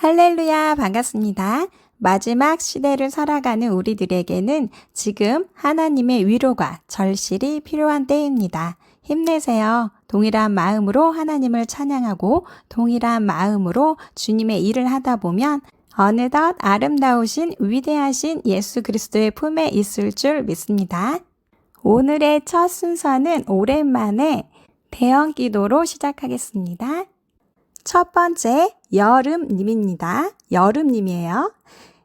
할렐루야, 반갑습니다. 마지막 시대를 살아가는 우리들에게는 지금 하나님의 위로가 절실히 필요한 때입니다. 힘내세요. 동일한 마음으로 하나님을 찬양하고 동일한 마음으로 주님의 일을 하다 보면 어느덧 아름다우신 위대하신 예수 그리스도의 품에 있을 줄 믿습니다. 오늘의 첫 순서는 오랜만에 대형 기도로 시작하겠습니다. 첫 번째, 여름님입니다. 여름님이에요.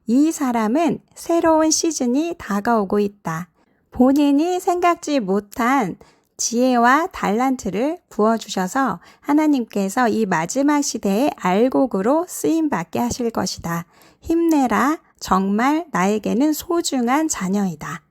이 사람은 새로운 시즌이 다가오고 있다. 본인이 생각지 못한 지혜와 달란트를 부어주셔서 하나님께서 이 마지막 시대에 알곡으로 쓰임받게 하실 것이다. 힘내라. 정말 나에게는 소중한 자녀이다.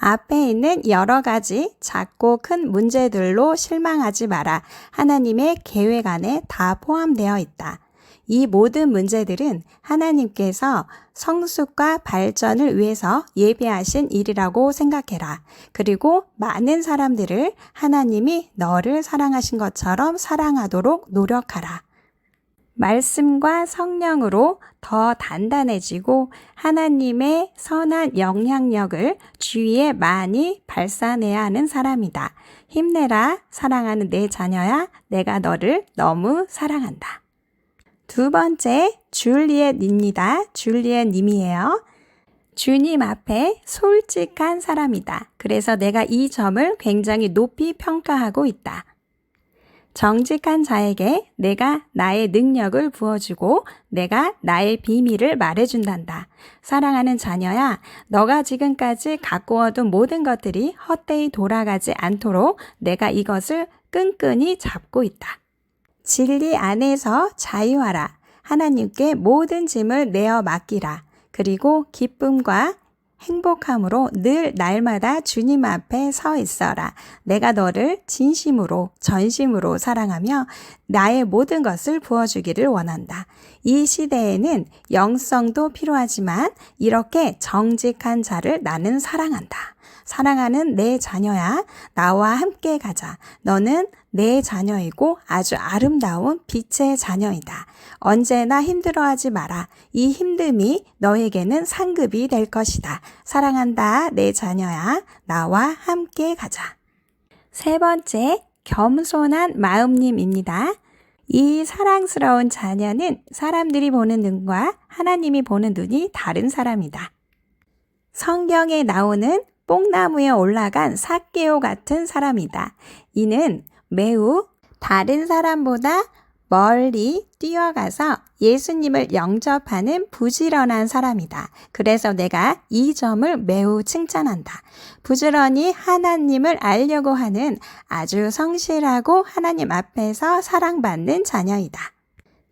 앞에 있는 여러 가지 작고 큰 문제들로 실망하지 마라. 하나님의 계획 안에 다 포함되어 있다. 이 모든 문제들은 하나님께서 성숙과 발전을 위해서 예비하신 일이라고 생각해라. 그리고 많은 사람들을 하나님이 너를 사랑하신 것처럼 사랑하도록 노력하라. 말씀과 성령으로 더 단단해지고 하나님의 선한 영향력을 주위에 많이 발산해야 하는 사람이다. 힘내라. 사랑하는 내 자녀야. 내가 너를 너무 사랑한다. 두 번째, 줄리엣입니다. 줄리엣 님이에요. 주님 앞에 솔직한 사람이다. 그래서 내가 이 점을 굉장히 높이 평가하고 있다. 정직한 자에게 내가 나의 능력을 부어주고 내가 나의 비밀을 말해준단다. 사랑하는 자녀야, 너가 지금까지 갖고 와둔 모든 것들이 헛되이 돌아가지 않도록 내가 이것을 끈끈이 잡고 있다. 진리 안에서 자유하라. 하나님께 모든 짐을 내어 맡기라. 그리고 기쁨과 행복함으로 늘 날마다 주님 앞에 서 있어라. 내가 너를 진심으로 전심으로 사랑하며 나의 모든 것을 부어주기를 원한다. 이 시대에는 영성도 필요하지만 이렇게 정직한 자를 나는 사랑한다. 사랑하는 내 자녀야, 나와 함께 가자. 너는 내 자녀이고 아주 아름다운 빛의 자녀이다. 언제나 힘들어하지 마라. 이 힘듦이 너에게는 상급이 될 것이다. 사랑한다, 내 자녀야. 나와 함께 가자. 세 번째, 겸손한 마음님입니다. 이 사랑스러운 자녀는 사람들이 보는 눈과 하나님이 보는 눈이 다른 사람이다. 성경에 나오는 뽕나무에 올라간 삭개오 같은 사람이다. 이는 매우 다른 사람보다 멀리 뛰어가서 예수님을 영접하는 부지런한 사람이다. 그래서 내가 이 점을 매우 칭찬한다. 부지런히 하나님을 알려고 하는 아주 성실하고 하나님 앞에서 사랑받는 자녀이다.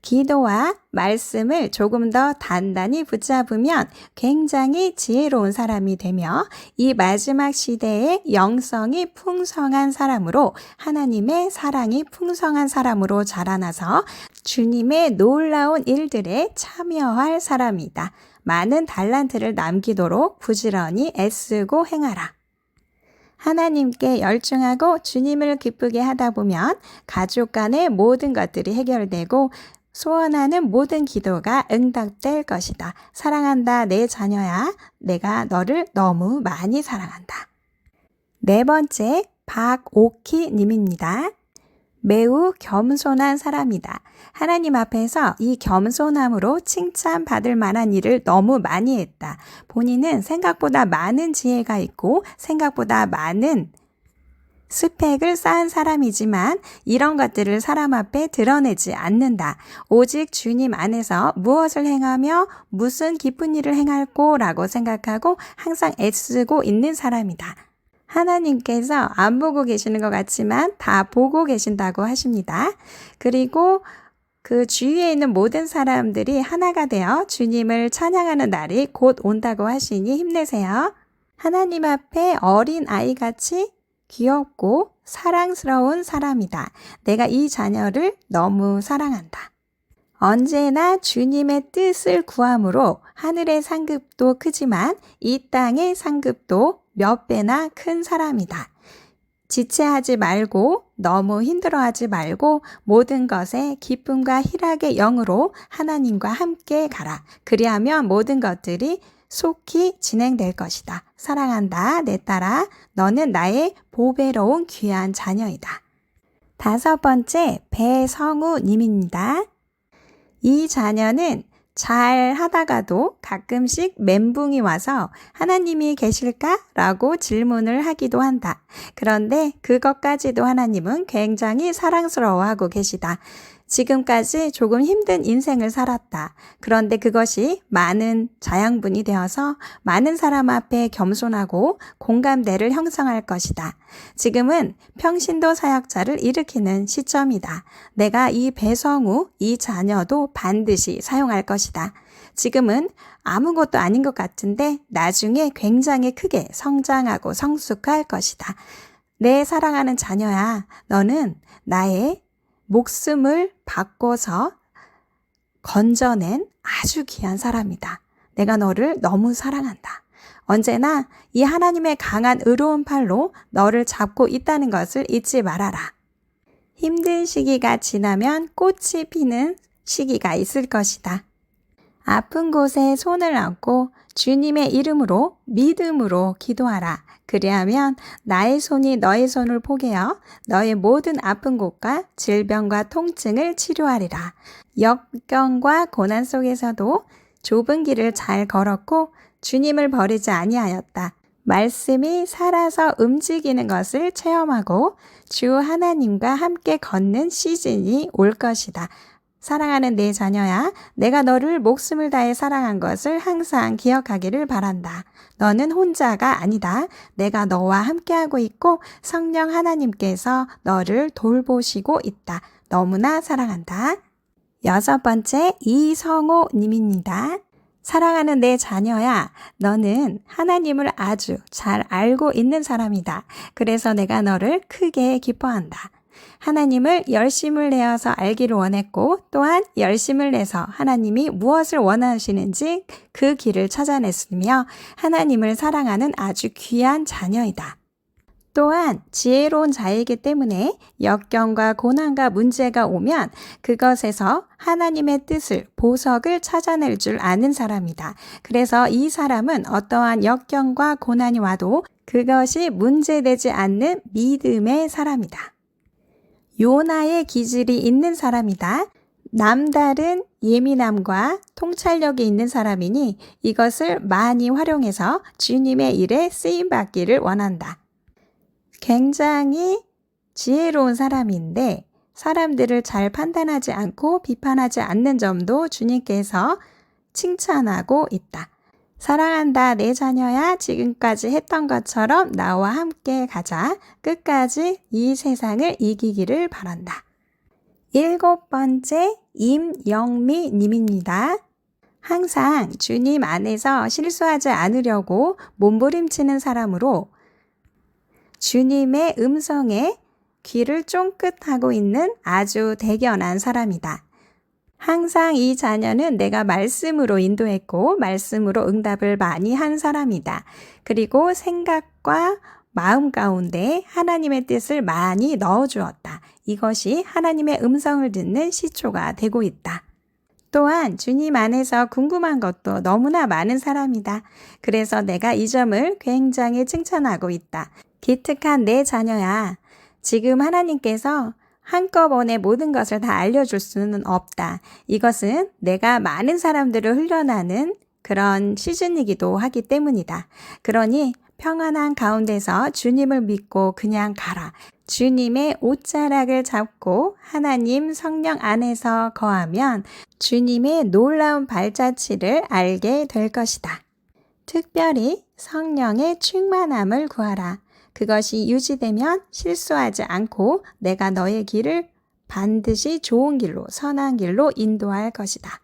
기도와 말씀을 조금 더 단단히 붙잡으면 굉장히 지혜로운 사람이 되며 이 마지막 시대에 영성이 풍성한 사람으로 하나님의 사랑이 풍성한 사람으로 자라나서 주님의 놀라운 일들에 참여할 사람이다. 많은 달란트를 남기도록 부지런히 애쓰고 행하라. 하나님께 열중하고 주님을 기쁘게 하다 보면 가족 간의 모든 것들이 해결되고 소원하는 모든 기도가 응답될 것이다. 사랑한다, 내 자녀야. 내가 너를 너무 많이 사랑한다. 네 번째, 박오키 님입니다. 매우 겸손한 사람이다. 하나님 앞에서 이 겸손함으로 칭찬받을 만한 일을 너무 많이 했다. 본인은 생각보다 많은 지혜가 있고 생각보다 많은 스펙을 쌓은 사람이지만 이런 것들을 사람 앞에 드러내지 않는다. 오직 주님 안에서 무엇을 행하며 무슨 기쁜 일을 행할꼬 라고 생각하고 항상 애쓰고 있는 사람이다. 하나님께서 안 보고 계시는 것 같지만 다 보고 계신다고 하십니다. 그리고 그 주위에 있는 모든 사람들이 하나가 되어 주님을 찬양하는 날이 곧 온다고 하시니 힘내세요. 하나님 앞에 어린 아이같이 귀엽고 사랑스러운 사람이다. 내가 이 자녀를 너무 사랑한다. 언제나 주님의 뜻을 구함으로 하늘의 상급도 크지만 이 땅의 상급도 몇 배나 큰 사람이다. 지체하지 말고 너무 힘들어하지 말고 모든 것에 기쁨과 희락의 영으로 하나님과 함께 가라. 그리하면 모든 것들이 속히 진행될 것이다. 사랑한다, 내 딸아. 너는 나의 보배로운 귀한 자녀이다. 5번째, 배성우 님입니다. 이 자녀는 잘 하다가도 가끔씩 멘붕이 와서 하나님이 계실까? 라고 질문을 하기도 한다. 그런데 그것까지도 하나님은 굉장히 사랑스러워하고 계시다. 지금까지 조금 힘든 인생을 살았다. 그런데 그것이 많은 자양분이 되어서 많은 사람 앞에 겸손하고 공감대를 형성할 것이다. 지금은 평신도 사역자를 일으키는 시점이다. 내가 이 배성우, 이 자녀도 반드시 사용할 것이다. 지금은 아무것도 아닌 것 같은데 나중에 굉장히 크게 성장하고 성숙할 것이다. 내 사랑하는 자녀야, 너는 나의 목숨을 바꿔서 건져낸 아주 귀한 사람이다. 내가 너를 너무 사랑한다. 언제나 이 하나님의 강한 의로운 팔로 너를 잡고 있다는 것을 잊지 말아라. 힘든 시기가 지나면 꽃이 피는 시기가 있을 것이다. 아픈 곳에 손을 얹고 주님의 이름으로 믿음으로 기도하라. 그리하면 나의 손이 너의 손을 포개어 너의 모든 아픈 곳과 질병과 통증을 치료하리라. 역경과 고난 속에서도 좁은 길을 잘 걸었고 주님을 버리지 아니하였다. 말씀이 살아서 움직이는 것을 체험하고 주 하나님과 함께 걷는 시즌이 올 것이다. 사랑하는 내 자녀야, 내가 너를 목숨을 다해 사랑한 것을 항상 기억하기를 바란다. 너는 혼자가 아니다. 내가 너와 함께하고 있고 성령 하나님께서 너를 돌보시고 있다. 너무나 사랑한다. 6번째, 이성호 님입니다. 사랑하는 내 자녀야, 너는 하나님을 아주 잘 알고 있는 사람이다. 그래서 내가 너를 크게 기뻐한다. 하나님을 열심을 내어서 알기를 원했고 또한 열심을 내서 하나님이 무엇을 원하시는지 그 길을 찾아냈으며 하나님을 사랑하는 아주 귀한 자녀이다. 또한 지혜로운 자이기 때문에 역경과 고난과 문제가 오면 그것에서 하나님의 뜻을, 보석을 찾아낼 줄 아는 사람이다. 그래서 이 사람은 어떠한 역경과 고난이 와도 그것이 문제되지 않는 믿음의 사람이다. 요나의 기질이 있는 사람이다. 남다른 예민함과 통찰력이 있는 사람이니 이것을 많이 활용해서 주님의 일에 쓰임받기를 원한다. 굉장히 지혜로운 사람인데 사람들을 잘 판단하지 않고 비판하지 않는 점도 주님께서 칭찬하고 있다. 사랑한다 내 자녀야, 지금까지 했던 것처럼 나와 함께 가자. 끝까지 이 세상을 이기기를 바란다. 7번째, 임영미 님입니다. 항상 주님 안에서 실수하지 않으려고 몸부림치는 사람으로 주님의 음성에 귀를 쫑긋하고 있는 아주 대견한 사람이다. 항상 이 자녀는 내가 말씀으로 인도했고 말씀으로 응답을 많이 한 사람이다. 그리고 생각과 마음 가운데 하나님의 뜻을 많이 넣어주었다. 이것이 하나님의 음성을 듣는 시초가 되고 있다. 또한 주님 안에서 궁금한 것도 너무나 많은 사람이다. 그래서 내가 이 점을 굉장히 칭찬하고 있다. 기특한 내 자녀야, 지금 하나님께서 한꺼번에 모든 것을 다 알려줄 수는 없다. 이것은 내가 많은 사람들을 훈련하는 그런 시즌이기도 하기 때문이다. 그러니 평안한 가운데서 주님을 믿고 그냥 가라. 주님의 옷자락을 잡고 하나님 성령 안에서 거하면 주님의 놀라운 발자취를 알게 될 것이다. 특별히 성령의 충만함을 구하라. 그것이 유지되면 실수하지 않고 내가 너의 길을 반드시 좋은 길로, 선한 길로 인도할 것이다.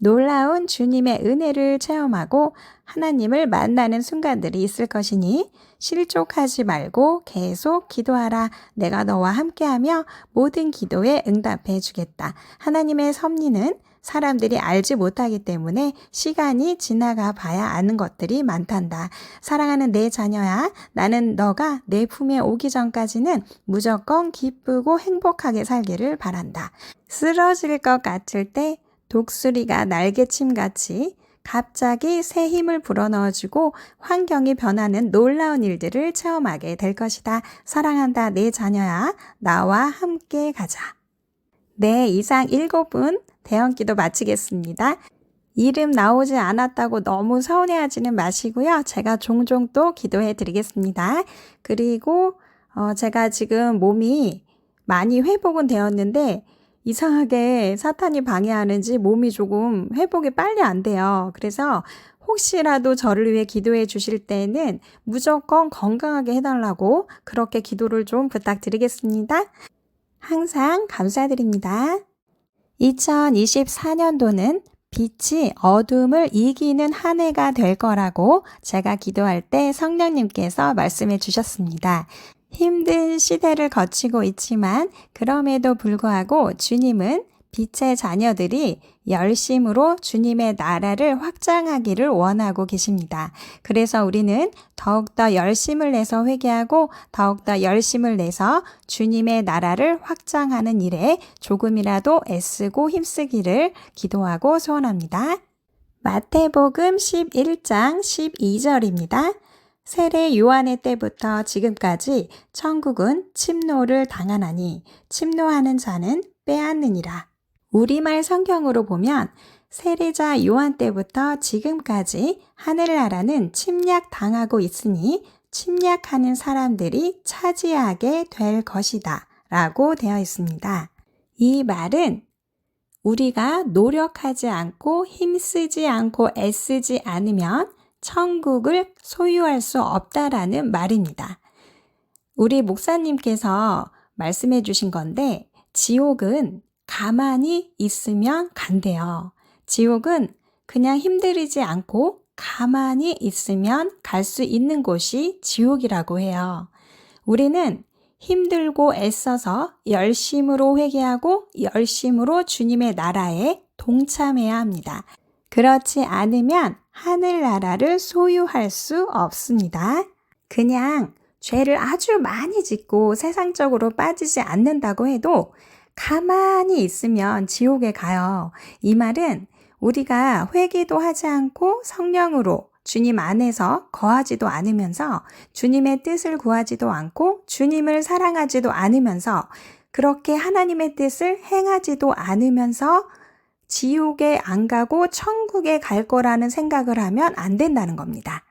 놀라운 주님의 은혜를 체험하고 하나님을 만나는 순간들이 있을 것이니 실족하지 말고 계속 기도하라. 내가 너와 함께하며 모든 기도에 응답해 주겠다. 하나님의 섭리는 사람들이 알지 못하기 때문에 시간이 지나가 봐야 아는 것들이 많단다. 사랑하는 내 자녀야, 나는 너가 내 품에 오기 전까지는 무조건 기쁘고 행복하게 살기를 바란다. 쓰러질 것 같을 때 독수리가 날개침같이 갑자기 새 힘을 불어넣어주고 환경이 변하는 놀라운 일들을 체험하게 될 것이다. 사랑한다 내 자녀야, 나와 함께 가자. 네, 이상 7분 대언기도 마치겠습니다. 이름 나오지 않았다고 너무 서운해하지는 마시고요. 제가 종종 또 기도해 드리겠습니다. 그리고 제가 지금 몸이 많이 회복은 되었는데 이상하게 사탄이 방해하는지 몸이 조금 회복이 빨리 안 돼요. 그래서 혹시라도 저를 위해 기도해 주실 때는 무조건 건강하게 해달라고 그렇게 기도를 좀 부탁드리겠습니다. 항상 감사드립니다. 2024년도는 빛이 어둠을 이기는 한 해가 될 거라고 제가 기도할 때 성령님께서 말씀해 주셨습니다. 힘든 시대를 거치고 있지만 그럼에도 불구하고 주님은 빛의 자녀들이 열심으로 주님의 나라를 확장하기를 원하고 계십니다. 그래서 우리는 더욱더 열심을 내서 회개하고 더욱더 열심을 내서 주님의 나라를 확장하는 일에 조금이라도 애쓰고 힘쓰기를 기도하고 소원합니다. 마태복음 11장 12절입니다. 세례 요한의 때부터 지금까지 천국은 침노를 당하나니 침노하는 자는 빼앗느니라. 우리말 성경으로 보면 세례자 요한 때부터 지금까지 하늘나라는 침략당하고 있으니 침략하는 사람들이 차지하게 될 것이다 라고 되어 있습니다. 이 말은 우리가 노력하지 않고 힘쓰지 않고 애쓰지 않으면 천국을 소유할 수 없다라는 말입니다. 우리 목사님께서 말씀해 주신 건데 지옥은 가만히 있으면 간대요. 지옥은 그냥 힘들이지 않고 가만히 있으면 갈 수 있는 곳이 지옥이라고 해요. 우리는 힘들고 애써서 열심으로 회개하고 열심으로 주님의 나라에 동참해야 합니다. 그렇지 않으면 하늘나라를 소유할 수 없습니다. 그냥 죄를 아주 많이 짓고 세상적으로 빠지지 않는다고 해도 가만히 있으면 지옥에 가요. 이 말은 우리가 회개도 하지 않고 성령으로 주님 안에서 거하지도 않으면서 주님의 뜻을 구하지도 않고 주님을 사랑하지도 않으면서 그렇게 하나님의 뜻을 행하지도 않으면서 지옥에 안 가고 천국에 갈 거라는 생각을 하면 안 된다는 겁니다.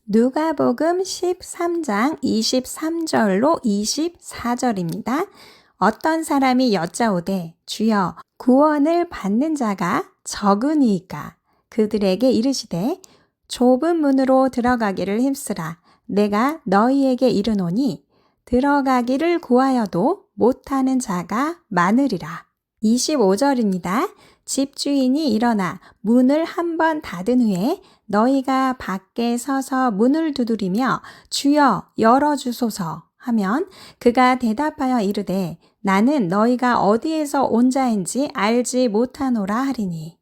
누가복음 13장 23절로 24절입니다. 어떤 사람이 여짜오되 주여 구원을 받는 자가 적으니이까 그들에게 이르시되 좁은 문으로 들어가기를 힘쓰라. 내가 너희에게 이르노니 들어가기를 구하여도 못하는 자가 많으리라. 25절입니다. 집주인이 일어나 문을 한번 닫은 후에 너희가 밖에 서서 문을 두드리며 주여 열어주소서 하면 그가 대답하여 이르되 나는 너희가 어디에서 온 자인지 알지 못하노라 하리니.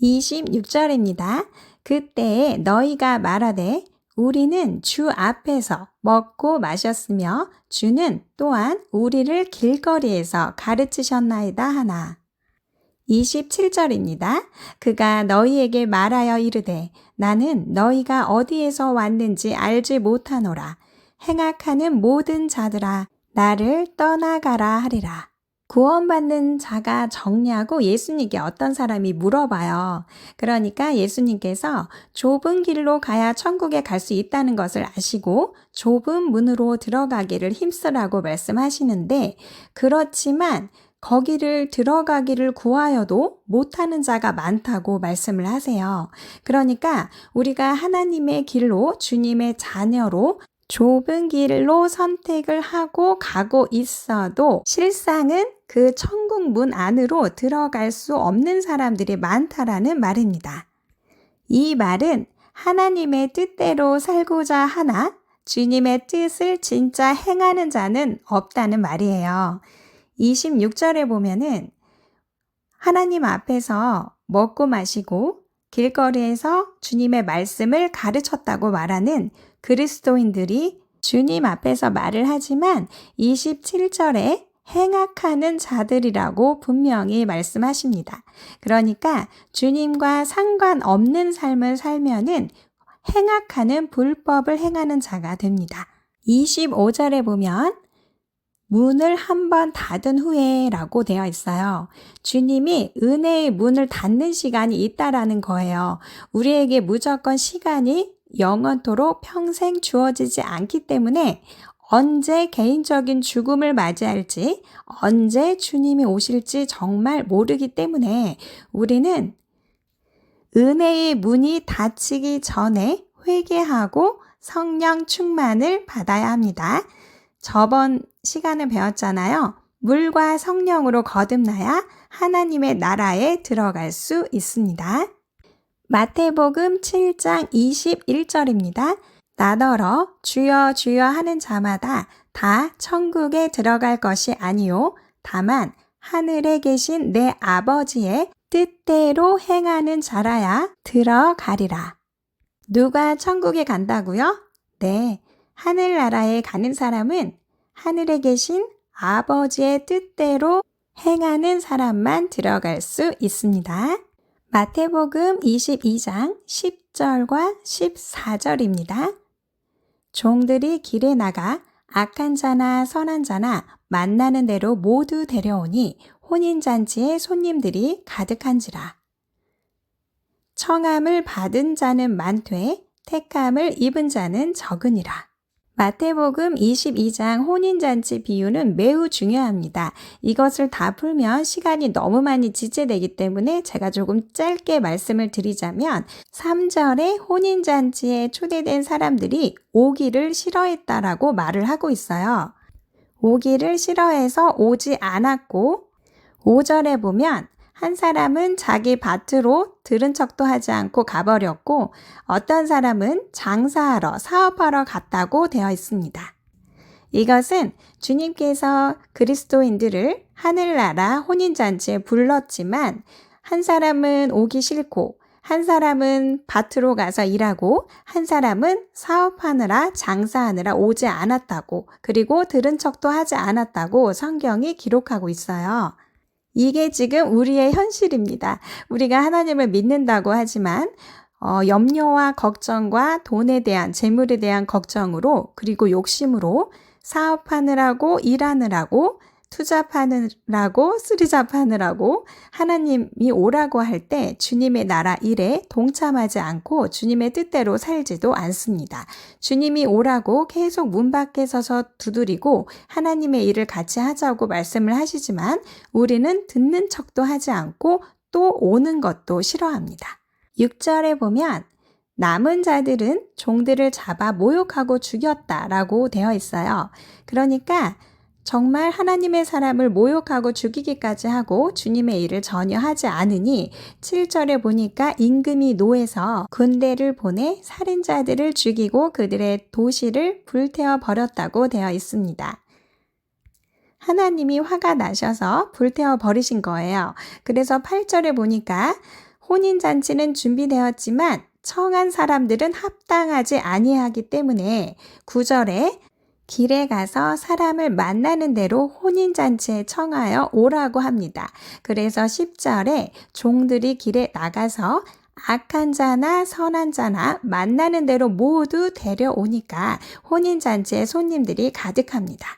26절입니다. 그때에 너희가 말하되 우리는 주 앞에서 먹고 마셨으며 주는 또한 우리를 길거리에서 가르치셨나이다 하나. 27절입니다. 그가 너희에게 말하여 이르되 나는 너희가 어디에서 왔는지 알지 못하노라. 행악하는 모든 자들아 나를 떠나가라 하리라. 구원받는 자가 적냐고 예수님께 어떤 사람이 물어봐요. 그러니까 예수님께서 좁은 길로 가야 천국에 갈 수 있다는 것을 아시고 좁은 문으로 들어가기를 힘쓰라고 말씀하시는데 그렇지만 거기를 들어가기를 구하여도 못하는 자가 많다고 말씀을 하세요. 그러니까 우리가 하나님의 길로 주님의 자녀로 좁은 길로 선택을 하고 가고 있어도 실상은 그 천국 문 안으로 들어갈 수 없는 사람들이 많다라는 말입니다. 이 말은 하나님의 뜻대로 살고자 하나 주님의 뜻을 진짜 행하는 자는 없다는 말이에요. 26절에 보면은 하나님 앞에서 먹고 마시고 길거리에서 주님의 말씀을 가르쳤다고 말하는 그리스도인들이 주님 앞에서 말을 하지만 27절에 행악하는 자들이라고 분명히 말씀하십니다. 그러니까 주님과 상관없는 삶을 살면은 행악하는 불법을 행하는 자가 됩니다. 25절에 보면 문을 한번 닫은 후에 라고 되어 있어요. 주님이 은혜의 문을 닫는 시간이 있다라는 거예요. 우리에게 무조건 시간이 영원토록 평생 주어지지 않기 때문에 언제 개인적인 죽음을 맞이할지, 언제 주님이 오실지 정말 모르기 때문에 우리는 은혜의 문이 닫히기 전에 회개하고 성령 충만을 받아야 합니다. 저번 시간에 배웠잖아요. 물과 성령으로 거듭나야 하나님의 나라에 들어갈 수 있습니다. 마태복음 7장 21절입니다. 나더러 주여 주여 하는 자마다 다 천국에 들어갈 것이 아니요 다만 하늘에 계신 내 아버지의 뜻대로 행하는 자라야 들어가리라. 누가 천국에 간다고요? 네, 하늘나라에 가는 사람은 하늘에 계신 아버지의 뜻대로 행하는 사람만 들어갈 수 있습니다. 마태복음 22장 10절과 14절입니다. 종들이 길에 나가 악한 자나 선한 자나 만나는 대로 모두 데려오니 혼인잔치에 손님들이 가득한지라. 청함을 받은 자는 많되 택함을 입은 자는 적으니라. 마태복음 22장 혼인잔치 비유는 매우 중요합니다. 이것을 다 풀면 시간이 너무 많이 지체되기 때문에 제가 조금 짧게 말씀을 드리자면 3절에 혼인잔치에 초대된 사람들이 오기를 싫어했다라고 말을 하고 있어요. 오기를 싫어해서 오지 않았고 5절에 보면 한 사람은 자기 밭으로 들은 척도 하지 않고 가버렸고 어떤 사람은 장사하러 사업하러 갔다고 되어 있습니다. 이것은 주님께서 그리스도인들을 하늘나라 혼인잔치에 불렀지만 한 사람은 오기 싫고 한 사람은 밭으로 가서 일하고 한 사람은 사업하느라 장사하느라 오지 않았다고 그리고 들은 척도 하지 않았다고 성경이 기록하고 있어요. 이게 지금 우리의 현실입니다. 우리가 하나님을 믿는다고 하지만 염려와 걱정과 돈에 대한 재물에 대한 걱정으로 그리고 욕심으로 사업하느라고 일하느라고 투잡하느라고 쓰리잡하느라고 하나님이 오라고 할 때 주님의 나라 일에 동참하지 않고 주님의 뜻대로 살지도 않습니다. 주님이 오라고 계속 문 밖에 서서 두드리고 하나님의 일을 같이 하자고 말씀을 하시지만 우리는 듣는 척도 하지 않고 또 오는 것도 싫어합니다. 6절에 보면 남은 자들은 종들을 잡아 모욕하고 죽였다라고 되어 있어요. 그러니까 정말 하나님의 사람을 모욕하고 죽이기까지 하고 주님의 일을 전혀 하지 않으니 7절에 보니까 임금이 노해서 군대를 보내 살인자들을 죽이고 그들의 도시를 불태워 버렸다고 되어 있습니다. 하나님이 화가 나셔서 불태워 버리신 거예요. 그래서 8절에 보니까 혼인잔치는 준비되었지만 청한 사람들은 합당하지 아니하기 때문에 9절에 길에 가서 사람을 만나는 대로 혼인잔치에 청하여 오라고 합니다. 그래서 10절에 종들이 길에 나가서 악한 자나 선한 자나 만나는 대로 모두 데려오니까 혼인잔치에 손님들이 가득합니다.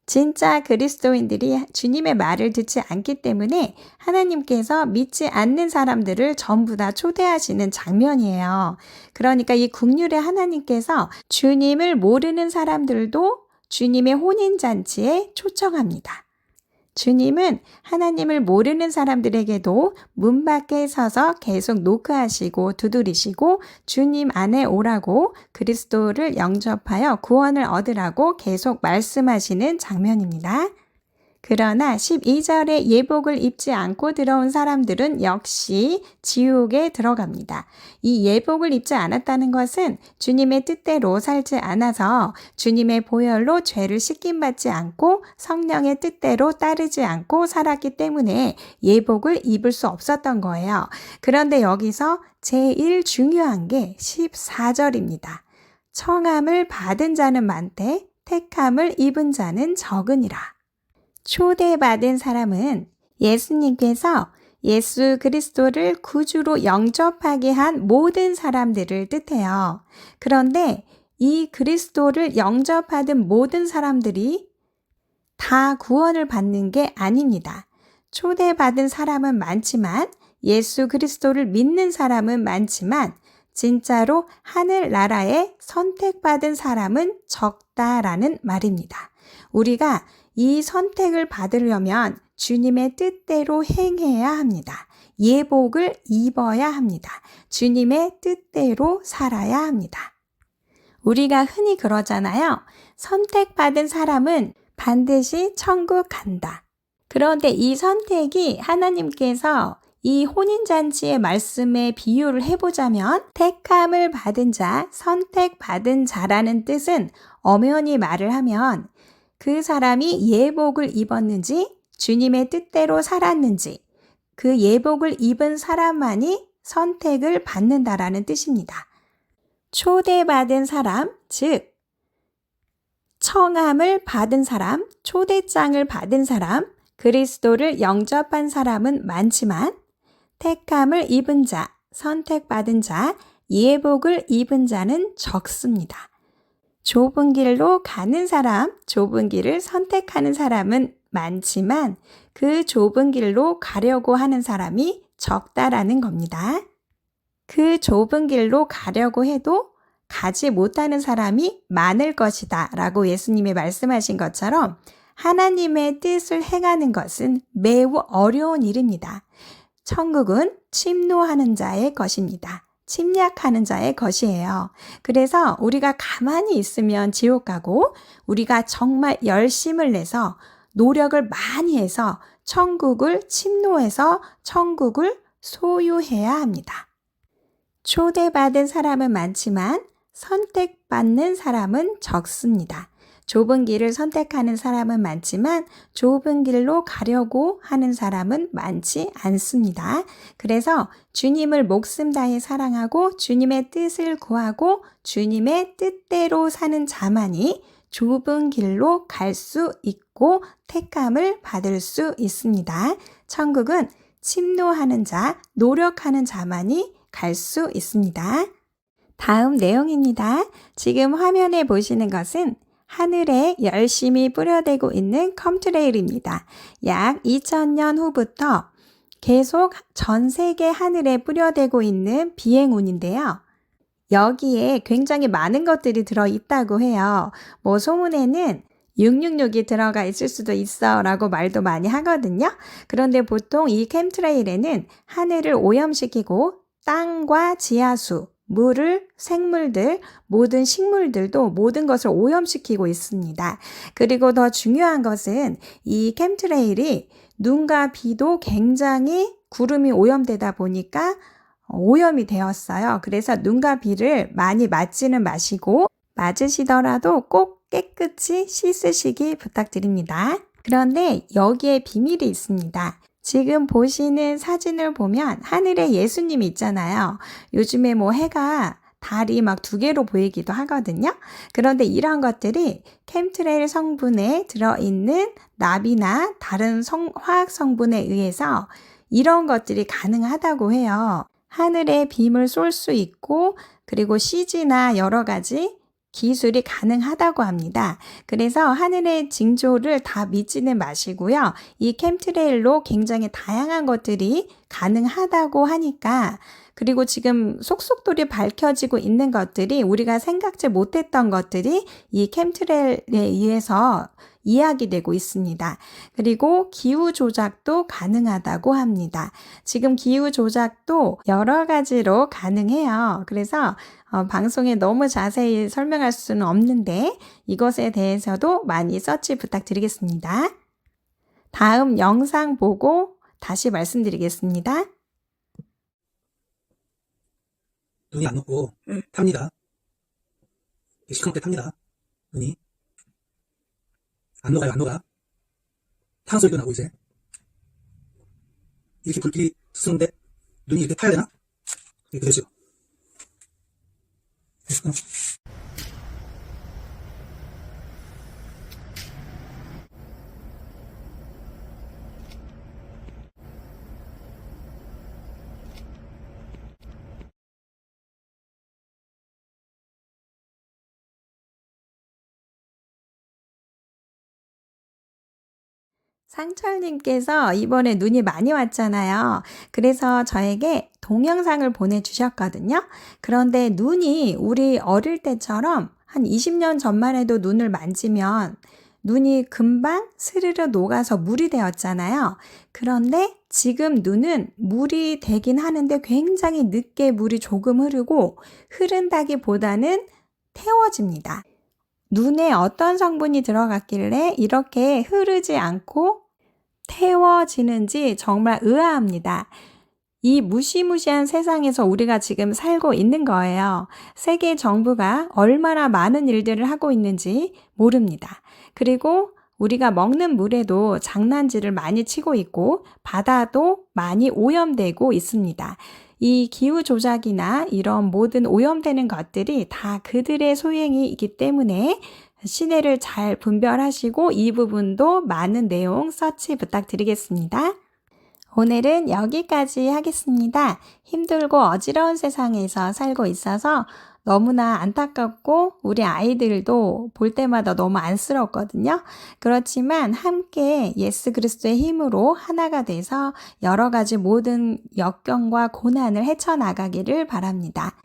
진짜 그리스도인들이 주님의 말을 듣지 않기 때문에 하나님께서 믿지 않는 사람들을 전부 다 초대하시는 장면이에요. 그러니까 이 국률의 하나님께서 주님을 모르는 사람들도 주님의 혼인잔치에 초청합니다. 주님은 하나님을 모르는 사람들에게도 문 밖에 서서 계속 노크하시고 두드리시고 주님 안에 오라고 그리스도를 영접하여 구원을 얻으라고 계속 말씀하시는 장면입니다. 그러나 12절에 예복을 입지 않고 들어온 사람들은 역시 지옥에 들어갑니다. 이 예복을 입지 않았다는 것은 주님의 뜻대로 살지 않아서 주님의 보혈로 죄를 씻김받지 않고 성령의 뜻대로 따르지 않고 살았기 때문에 예복을 입을 수 없었던 거예요. 그런데 여기서 제일 중요한 게 14절입니다. 청함을 받은 자는 많되 택함을 입은 자는 적으니라. 초대받은 사람은 예수님께서 예수 그리스도를 구주로 영접하게 한 모든 사람들을 뜻해요. 그런데 이 그리스도를 영접하던 모든 사람들이 다 구원을 받는 게 아닙니다. 초대받은 사람은 많지만 예수 그리스도를 믿는 사람은 많지만 진짜로 하늘나라에 선택받은 사람은 적다라는 말입니다. 우리가 이 선택을 받으려면 주님의 뜻대로 행해야 합니다. 예복을 입어야 합니다. 주님의 뜻대로 살아야 합니다. 우리가 흔히 그러잖아요. 선택받은 사람은 반드시 천국 간다. 그런데 이 선택이 하나님께서 이 혼인잔치의 말씀에 비유를 해보자면 택함을 받은 자, 선택받은 자라는 뜻은 엄연히 말을 하면 그 사람이 예복을 입었는지 주님의 뜻대로 살았는지 그 예복을 입은 사람만이 선택을 받는다라는 뜻입니다. 초대받은 사람, 즉 청함을 받은 사람, 초대장을 받은 사람, 그리스도를 영접한 사람은 많지만 택함을 입은 자, 선택받은 자, 예복을 입은 자는 적습니다. 좁은 길로 가는 사람, 좁은 길을 선택하는 사람은 많지만 그 좁은 길로 가려고 하는 사람이 적다라는 겁니다. 그 좁은 길로 가려고 해도 가지 못하는 사람이 많을 것이다 라고 예수님이 말씀하신 것처럼 하나님의 뜻을 행하는 것은 매우 어려운 일입니다. 천국은 침노하는 자의 것입니다. 침략하는 자의 것이에요. 그래서 우리가 가만히 있으면 지옥 가고 우리가 정말 열심을 내서 노력을 많이 해서 천국을 침노해서 천국을 소유해야 합니다. 초대받은 사람은 많지만 선택받는 사람은 적습니다. 좁은 길을 선택하는 사람은 많지만 좁은 길로 가려고 하는 사람은 많지 않습니다. 그래서 주님을 목숨 다해 사랑하고 주님의 뜻을 구하고 주님의 뜻대로 사는 자만이 좁은 길로 갈 수 있고 택함을 받을 수 있습니다. 천국은 침노하는 자, 노력하는 자만이 갈 수 있습니다. 다음 내용입니다. 지금 화면에 보시는 것은 하늘에 열심히 뿌려대고 있는 컴트레일입니다. 약 2000년 후부터 계속 전 세계 하늘에 뿌려대고 있는 비행운인데요. 여기에 굉장히 많은 것들이 들어있다고 해요. 소문에는 666이 들어가 있을 수도 있어 라고 말도 많이 하거든요. 그런데 보통 이 캠트레일에는 하늘을 오염시키고 땅과 지하수, 물을, 생물들, 모든 식물들도 모든 것을 오염시키고 있습니다. 그리고 더 중요한 것은 이 캠트레일이 눈과 비도 굉장히 구름이 오염되다 보니까 오염이 되었어요. 그래서 눈과 비를 많이 맞지는 마시고 맞으시더라도 꼭 깨끗이 씻으시기 부탁드립니다. 그런데 여기에 비밀이 있습니다. 지금 보시는 사진을 보면 하늘에 예수님이 있잖아요. 요즘에 해가 달이 막 2개로 보이기도 하거든요. 그런데 이런 것들이 캠트레일 성분에 들어있는 납이나 다른 화학 성분에 의해서 이런 것들이 가능하다고 해요. 하늘에 빔을 쏠 수 있고 그리고 CG나 여러 가지 기술이 가능하다고 합니다. 그래서 하늘의 징조를 다 믿지는 마시고요. 이 캠트레일로 굉장히 다양한 것들이 가능하다고 하니까 그리고 지금 속속들이 밝혀지고 있는 것들이 우리가 생각지 못했던 것들이 이 캠트레일에 의해서 이야기되고 있습니다. 그리고 기후 조작도 가능하다고 합니다. 지금 기후 조작도 여러 가지로 가능해요. 그래서 방송에 너무 자세히 설명할 수는 없는데 이것에 대해서도 많이 서치 부탁드리겠습니다. 다음 영상 보고 다시 말씀드리겠습니다. 눈이 안 녹고 탑니다. 시커멓게 탑니다. 눈이 안 녹아요. 안 녹아. 타는 소리도 나고 이제 이렇게 불길이 쓰는데 눈이 이렇게 타야 되나? 이렇게 되죠. 상철님께서 이번에 눈이 많이 왔잖아요. 그래서 저에게 동영상을 보내주셨거든요. 그런데 눈이 우리 어릴 때처럼 한 20년 전만 해도 눈을 만지면 눈이 금방 스르르 녹아서 물이 되었잖아요. 그런데 지금 눈은 물이 되긴 하는데 굉장히 늦게 물이 조금 흐르고 흐른다기보다는 태워집니다. 눈에 어떤 성분이 들어갔길래 이렇게 흐르지 않고 태워지는지 정말 의아합니다. 이 무시무시한 세상에서 우리가 지금 살고 있는 거예요. 세계 정부가 얼마나 많은 일들을 하고 있는지 모릅니다. 그리고 우리가 먹는 물에도 장난질을 많이 치고 있고 바다도 많이 오염되고 있습니다. 이 기후 조작이나 이런 모든 오염되는 것들이 다 그들의 소행이기 때문에 시내를 잘 분별하시고 이 부분도 많은 내용 서치 부탁드리겠습니다. 오늘은 여기까지 하겠습니다. 힘들고 어지러운 세상에서 살고 있어서 너무나 안타깝고 우리 아이들도 볼 때마다 너무 안쓰럽거든요. 그렇지만 함께 예수 그리스도의 힘으로 하나가 돼서 여러 가지 모든 역경과 고난을 헤쳐나가기를 바랍니다.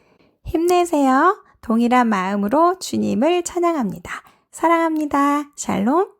힘내세요. 동일한 마음으로 주님을 찬양합니다. 사랑합니다. 샬롬.